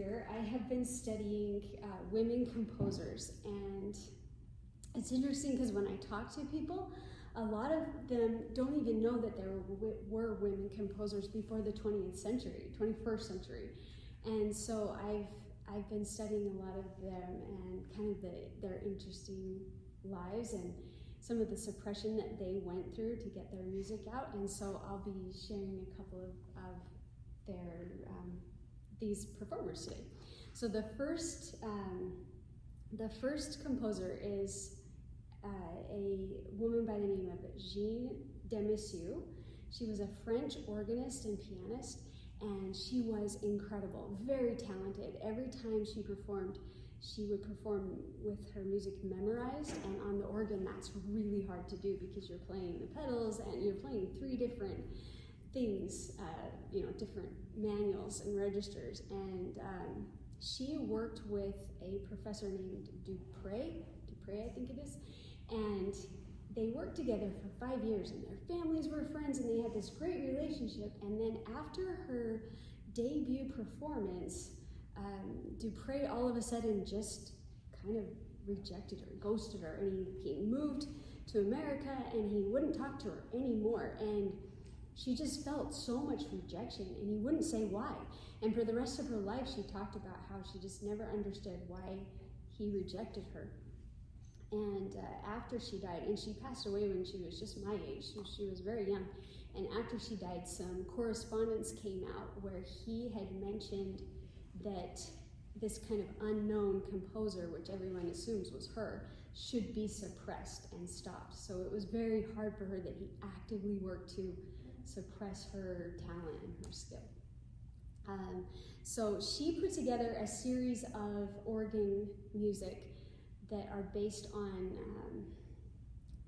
year, I have been studying women composers, and it's interesting because when I talk to people, a lot of them don't even know that there were women composers before the 20th century, 21st century. And so I've been studying a lot of them and kind of their interesting lives and some of the suppression that they went through to get their music out. And so I'll be sharing a couple of their these performers today. So the first composer is a woman by the name of Jeanne Demessieux. She was a French organist and pianist, and she was incredible, very talented. Every time she performed, she would perform with her music memorized, and on the organ that's really hard to do because you're playing the pedals and you're playing three different things, different manuals and registers. And she worked with a professor named Dupre, I think it is, and they worked together for 5 years, and their families were friends, and they had this great relationship. And then after her debut performance, Dupre all of a sudden just kind of rejected her, ghosted her, and he moved to America, and he wouldn't talk to her anymore. And she just felt so much rejection, and he wouldn't say why. And for the rest of her life, she talked about how she just never understood why he rejected her. And after she died, and she passed away when she was just my age, she was very young, and after she died, some correspondence came out where he had mentioned that this kind of unknown composer, which everyone assumes was her, should be suppressed and stopped. So it was very hard for her that he actively worked to suppress her talent and her skill. So she put together a series of organ music that are based on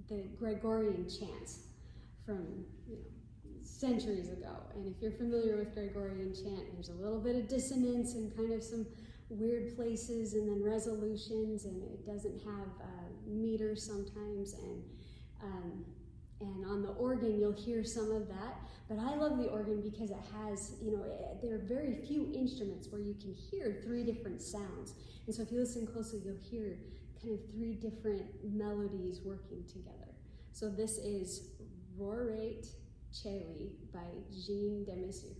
the Gregorian chants from centuries ago. And if you're familiar with Gregorian chant, there's a little bit of dissonance and kind of some weird places and then resolutions, and it doesn't have meters sometimes. And on the organ, you'll hear some of that. But I love the organ because it has, there are very few instruments where you can hear three different sounds. And so if you listen closely, you'll hear kind of three different melodies working together. So this is Rorate Celi by Jeanne Demessieux.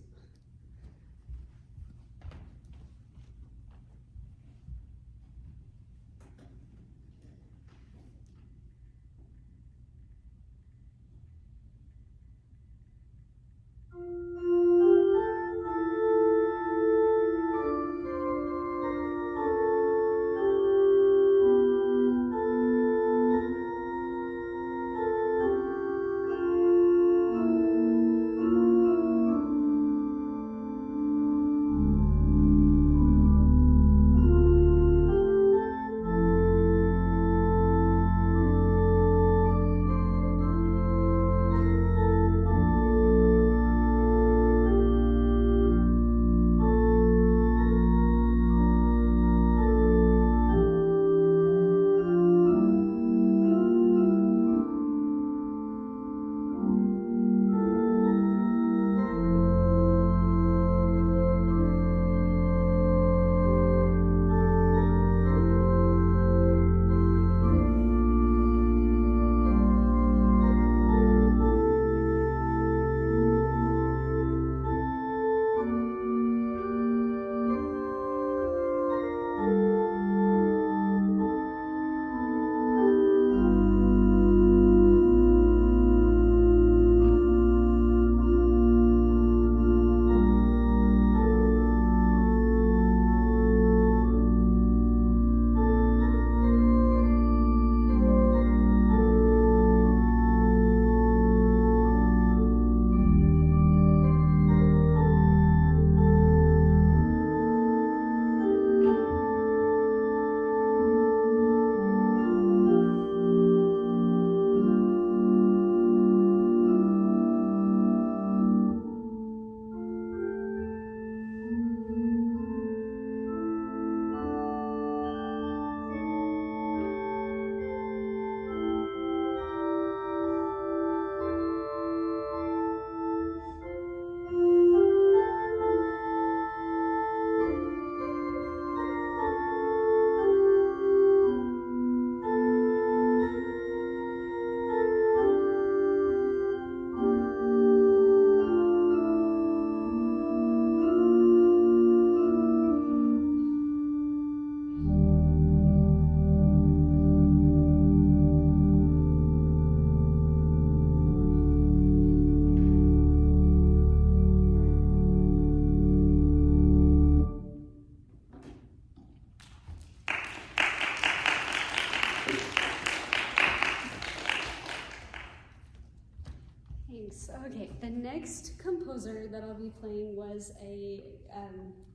next composer that I'll be playing was a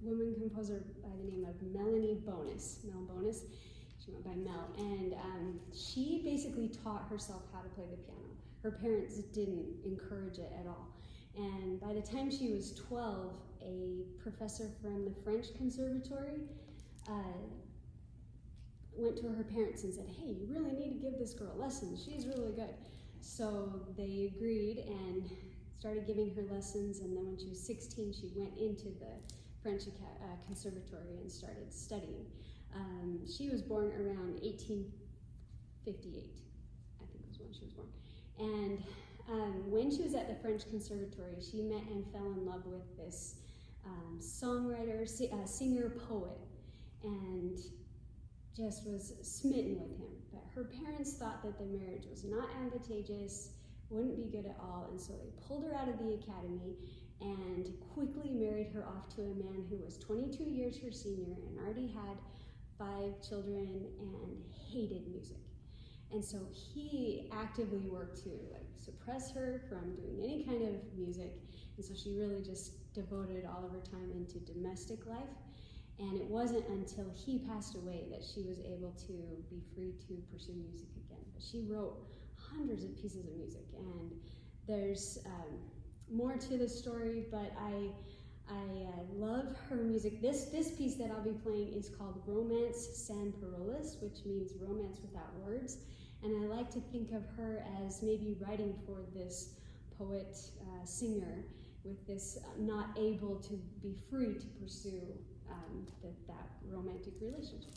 woman composer by the name of Melanie Bonis. Mel Bonis. She went by Mel. And she basically taught herself how to play the piano. Her parents didn't encourage it at all. And by the time she was 12, a professor from the French Conservatory went to her parents and said, hey, you really need to give this girl lessons. She's really good. So they agreed and started giving her lessons. And then when she was 16, she went into the French Conservatory and started studying. She was born around 1858, I think was when she was born. And when she was at the French Conservatory, she met and fell in love with this songwriter, singer, poet, and just was smitten with him. But her parents thought that the marriage was not advantageous, wouldn't be good at all, and so they pulled her out of the academy and quickly married her off to a man who was 22 years her senior and already had 5 children and hated music. And so he actively worked to suppress her from doing any kind of music, and so she really just devoted all of her time into domestic life. And it wasn't until he passed away that she was able to be free to pursue music again. But she wrote hundreds of pieces of music, and there's more to the story, but I love her music. This piece that I'll be playing is called Romance Sans Paroles, which means romance without words. And I like to think of her as maybe writing for this poet, singer, with this not able to be free to pursue that romantic relationship.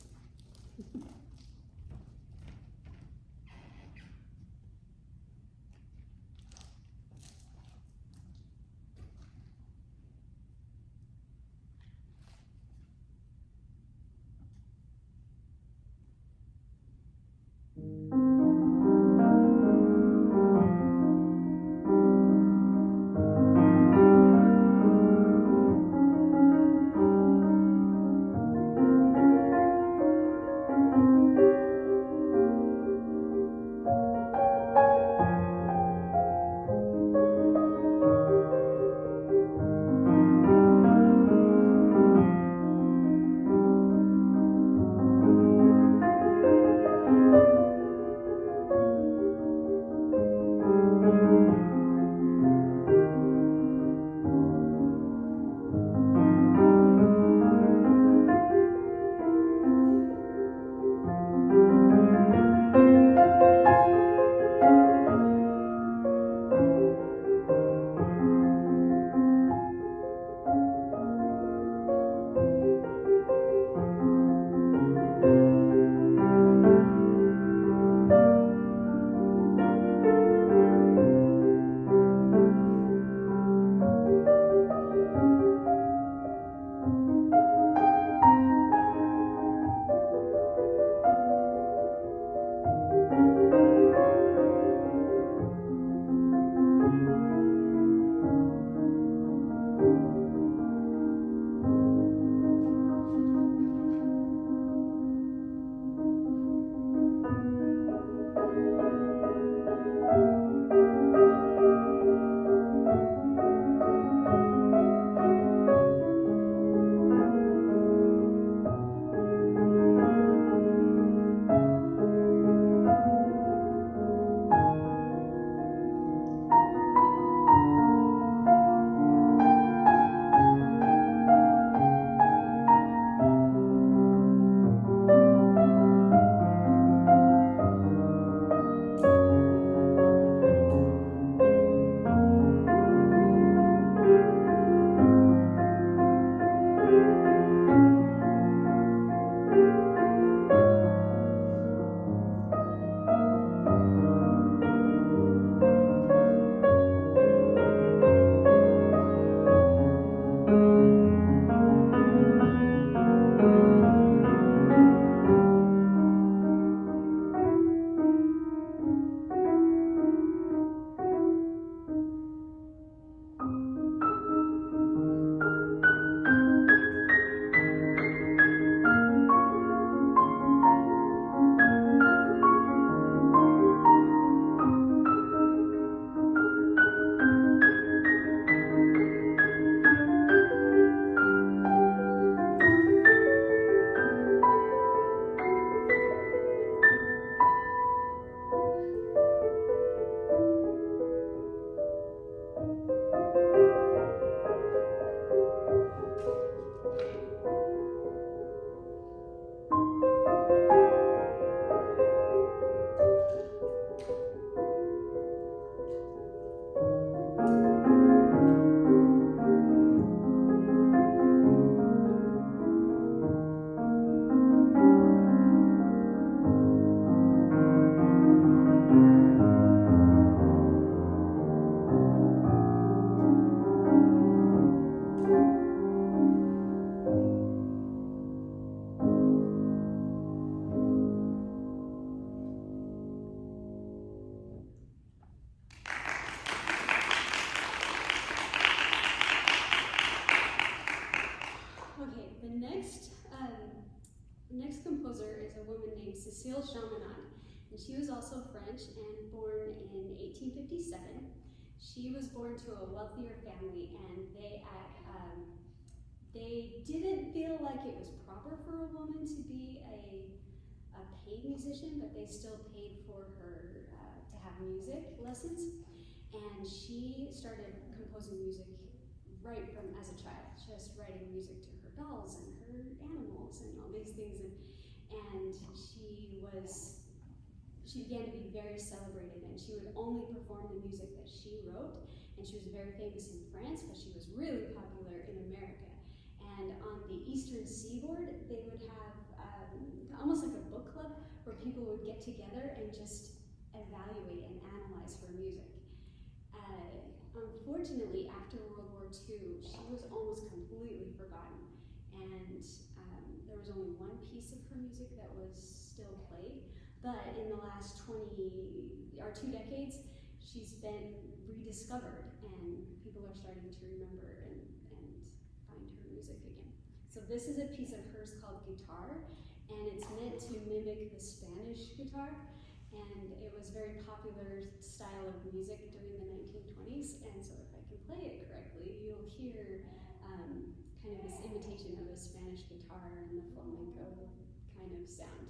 The next composer is a woman named Cécile Chaminade, and she was also French and born in 1857. She was born to a wealthier family, and they didn't feel like it was proper for a woman to be a paid musician, but they still paid for her to have music lessons. And she started composing music right from as a child, just writing music to her dolls and her animals and all these things. And she began to be very celebrated, and she would only perform the music that she wrote. And she was very famous in France, but she was really popular in America. And on the Eastern Seaboard, they would have almost like a book club where people would get together and just evaluate and analyze her music. Unfortunately, after World War II, she was almost completely forgotten, and there was only one piece of her music that was still played. But in the last 2 decades, she's been rediscovered, and people are starting to remember and find her music again. So this is a piece of hers called Guitar, and it's meant to mimic the Spanish guitar, and it was a very popular style of music during the 1920s, and so if I can play it correctly, you'll hear kind of this imitation of a Spanish guitar and the flamenco kind of sound.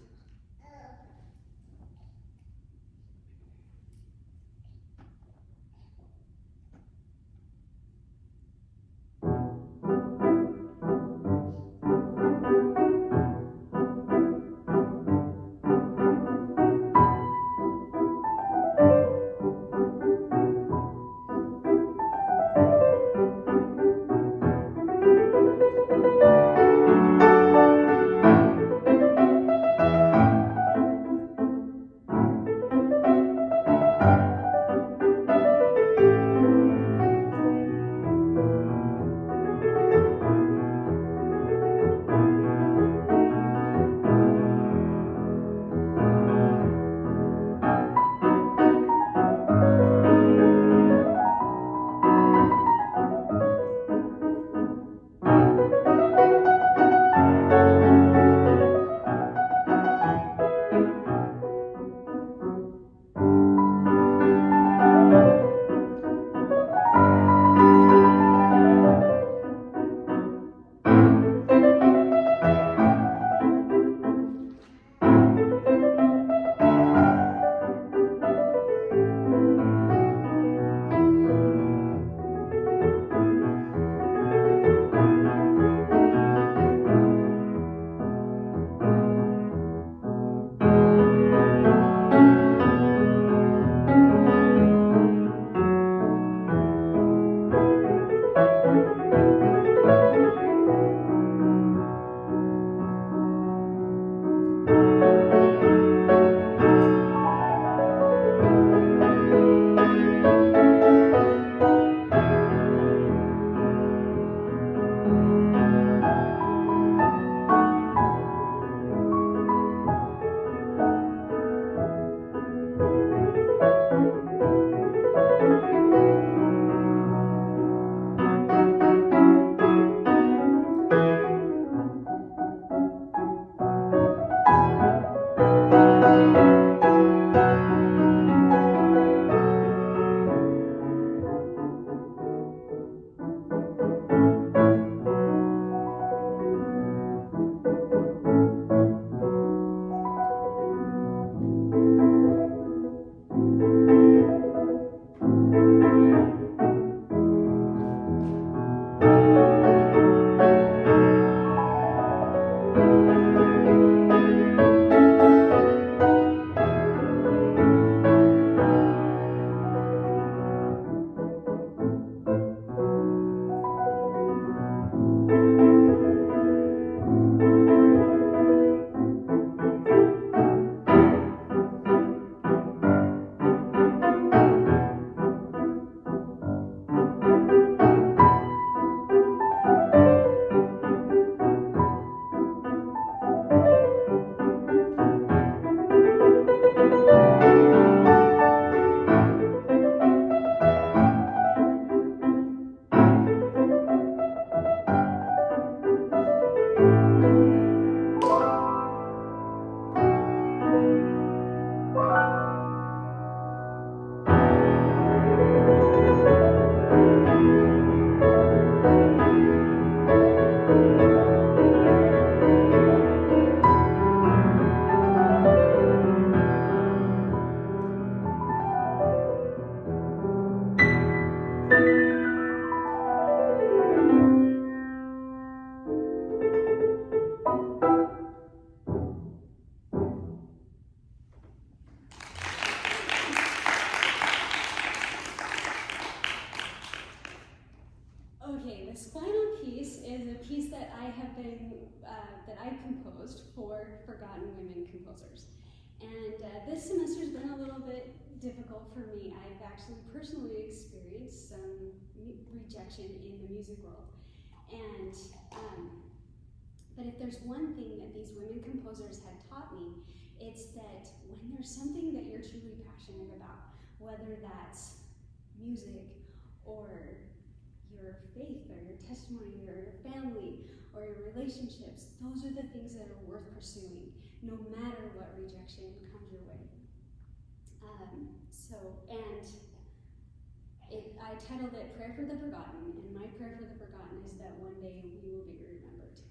that I composed for Forgotten Women composers. And this semester's been a little bit difficult for me. I've actually personally experienced some rejection in the music world. And but if there's one thing that these women composers have taught me, it's that when there's something that you're truly passionate about, whether that's music or your faith or your testimony or your family or your relationships, those are the things that are worth pursuing, no matter what rejection comes your way. I titled it Prayer for the Forgotten, and my prayer for the forgotten is that one day we will be remembered.